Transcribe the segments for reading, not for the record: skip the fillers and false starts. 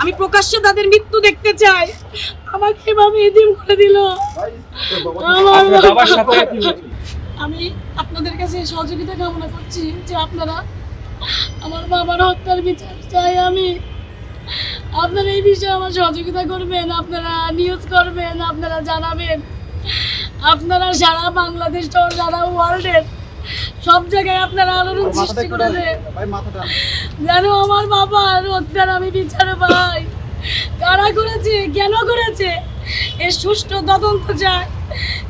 আমি প্রকাশ্যে তাদের মৃত্যু দেখতে চাই। আমাকে এভাবে এতিম করে দিল। আমি আপনাদের কাছে সহযোগিতা কামনা করছি যে আপনারা আমার বাবার হত্যার বিচার চাই। আমি আপনারা এই বিষয়ে আমার সহযোগিতা করবেন, আপনারা নিউজ করবেন, আপনারা জানাবেন, আপনারা সারা বাংলাদেশ সারা ওয়ার্ল্ডের সব জায়গায় আপনারা আলোড়ন সৃষ্টি করে দেন যেন আমার বাবার হত্যার আমি বিচার পাই। কারা করেছে, কেন করেছে, এর সুষ্ঠু তদন্ত চাই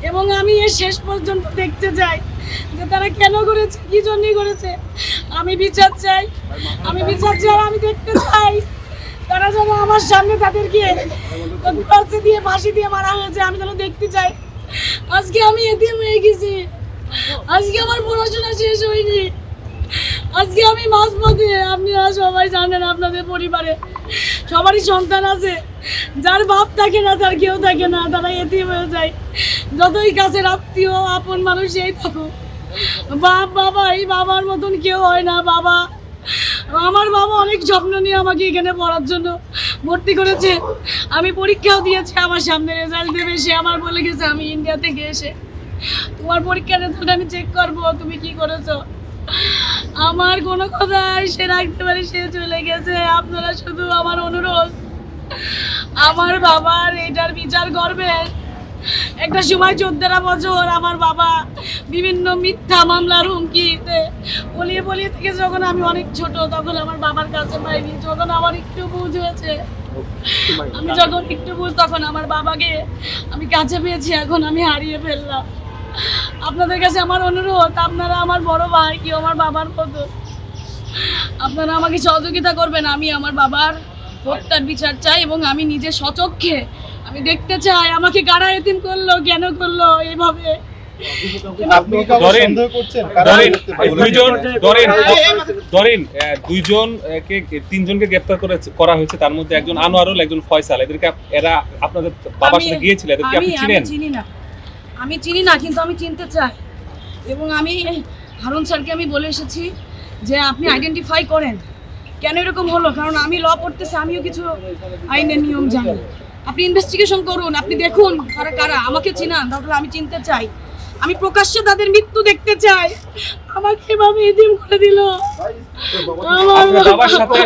এবং আমি এর শেষ পর্যন্ত দেখতে চাই যে তারা কেন করেছে, কি জন্য করেছে। আমি বিচার চাই, আমি বিচার চাই, আমি দেখতে চাই তারা যেন আমার সামনে তাদেরকে ফাঁসি দিয়ে ফাঁসি দিয়ে মারা হয়েছে আমি যেন দেখতে চাই। আজকে আমি এতিম হয়ে গেছি, আজকে আমার পড়াশোনা শেষ হয়নি, আজকে আমি মাঝপথে। আপনারা সবাই জানেন আপনাদের পরিবারে সবারই সন্তান আছে, যার বাপ থাকে না, তার কেউ থাকে না, তারা এতিম হয়ে যায়। যতই কাছের আত্মীয় আপন মানুষ এই থাকুক, বাবা এই বাবার মতন কেউ হয় না। আমার বাবা অনেক স্বপ্ন নিয়ে আমাকে এখানে পড়ার জন্য ভর্তি করেছে। আমি পরীক্ষাও দিয়েছি, আমার সামনে রেজাল্ট দেবে, সে আমার বলে গেছে আমি ইন্ডিয়া থেকে এসে তোমার পরীক্ষার রেজাল্ট আমি চেক করবো, তুমি কি করেছো। আমার কোনো কথা সে রাখতে পারে, সে চলে গেছে। আপনারা শুধু আমার অনুরোধ, আমার বাবার এটার বিচার করবেন। একটা সময় 14 বছর আমার বাবা বিভিন্ন মিথ্যা মামলার হুমকিতে বলিয়ে থেকে যখন আমি অনেক ছোট তখন আমার বাবার কাছে পাইনি। যখন আমার একটু বুঝ হয়েছে, আমি যখন একটু বুঝ তখন আমার বাবাকে আমি কাছে পেয়েছি, এখন আমি হারিয়ে ফেললাম। আপনাদের কাছে আমার অনুরোধ, আপনারা আমার বড় ভাই কি আমার বাবার মতো, আপনারা আমাকে সহযোগিতা করবেন। আমি আমার বাবার হত্যার বিচার চাই এবং আমি নিজে স্বচক্ষে আমি দেখতে চাই আমাকে কারা এতিম করলো, কেন করলো এইভাবে। তিনজনকে গ্রেফতার করা হয়েছে, তার মধ্যে একজন আনোয়ারুল, একজন ফয়সাল। এদেরকে এরা আপনাদের বাবার সাথে গিয়েছিল, এদেরকে আপনি চিনেন? আমি চিনি না, কিন্তু আমি চিনতে চাই এবং আমি হারুন স্যারকে আমি বলে এসেছি যে আপনি আইডেন্টিফাই করেন কেন এরকম হলো, কারণ আমি ল পড়তেছি, আমিও কিছু আইনের নিয়ম জানি। আপনি ইনভেস্টিগেশন করুন, আপনি দেখুন কারা কারা, আমাকে চিনান, তাহলে আমি চিনতে চাই। আমি প্রকাশ্যে তাদের মৃত্যু দেখতে চাই। আমাকে এভাবে এতিম করে দিল। বাবার সাথে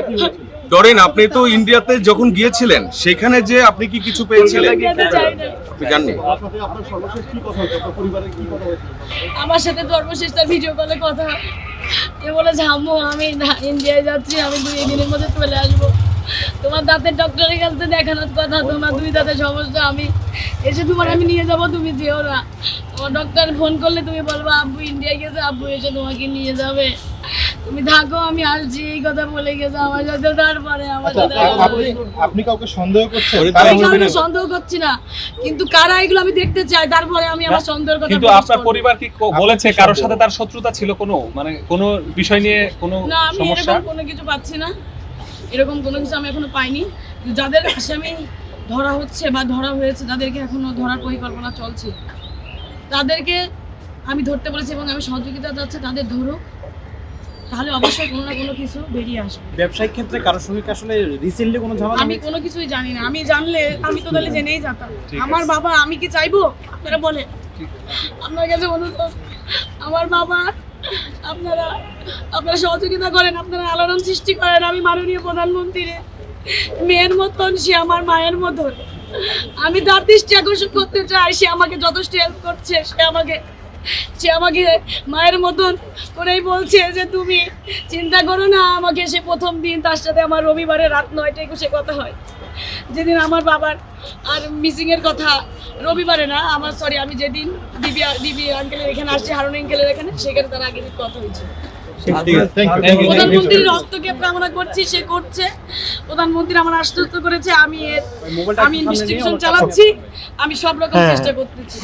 ডরিন, আপনি তো ইন্ডিয়াতে যখন গিয়েছিলেন সেখানে যে আপনি কি কিছু পেয়েছিলেন? আপনি জানেন আমার সাথে সর্বশেষ তার ভিডিও কলে কথা, এ বলেছে আম্মু আমি ইন্ডিয়ায় যাচ্ছি, আমি 2 দিনের মধ্যে চলে আসবো, তোমার দাঁতের ডক্টরের কাছে দেখানোর কথা, তোমার 2 দাঁতের সমস্যা, আমি এসে তোমার আমি নিয়ে যাবো, তুমি যেও না। তোমার ডক্টর ফোন করলে তুমি বলবা আব্বু ইন্ডিয়া গেছে, আব্বু এসে তোমাকে নিয়ে যাবে, তুমি থাকো, আমি আসছি, এই কথা বলে গেছে আমার সাথে। তারপরে আমার সাথে আপনি কাউকে সন্দেহ করছেন? আমি সন্দেহ করছি না, কিন্তু কারা এগুলো আমি দেখতে চাই, তারপরে আমি আমার সন্দেহের কথা। কিন্তু আপনার পরিবার কি বলেছে কারোর সাথে তার শত্রুতা ছিল, কোনো মানে কোনো বিষয় নিয়ে কোনো সমস্যা? এরকম কোনো কিছু পাচ্ছি না, এরকম কোনো কিছু আমি এখনো পাইনি। যাদের আসামি ধরা হচ্ছে বা ধরা হয়েছে, যাদেরকে এখনো ধরার পরিকল্পনা চলছে, তাদেরকে আমি ধরতে বলেছি এবং আমি সহযোগিতা চাচ্ছি তাদের ধরুক, তাহলে অবশ্যই কোনো না কোনো কিছু বেরিয়ে আসবে। ব্যবসায়িক ক্ষেত্রে কারোর সঙ্গে আসলে রিসেন্টলি কোনো ঝামেলা? আমি কোনো কিছুই জানি না, আমি জানলে আমি তো তাহলে জেনেই যেতাম। আমার বাবা, আমি কি চাইবো? আপনারা বলেন, আপনার কাছে অনুরোধ, আমার বাবা আপনারা সহযোগিতা করেন, আপনারা আলোড়ন সৃষ্টি করেন। আমি মাননীয় প্রধানমন্ত্রীর মেয়ের মতন, সে আমার মায়ের মতন, আমি তার দৃষ্টি আকর্ষণ করতে চাই। সে আমাকে যথেষ্ট হেল্প করছে, সে আমাকে মায়ের মতন করেই বলছে যে তুমি চিন্তা করো না। আমাকে সে প্রথম দিন তার সাথে আমার রবিবারে রাত 9টায় সে কথা হয়, যেদিন আমার বাবার আর মিসিংয়ের কথা, রবিবারে না আমার আমি যেদিন দিবি আঙ্কেলের এখানে আসছি, হারুন আঙ্কেলের এখানে, সেখানে তার আগের দিন কথা হয়েছে। প্রধানমন্ত্রীর হস্তক্ষেপ কামনা করছি, সে করছে। প্রধানমন্ত্রী আমার আশ্বস্ত করেছে, আমি ইনভেস্টিগেশন চালাচ্ছি, আমি সব রকম চেষ্টা করতেছি।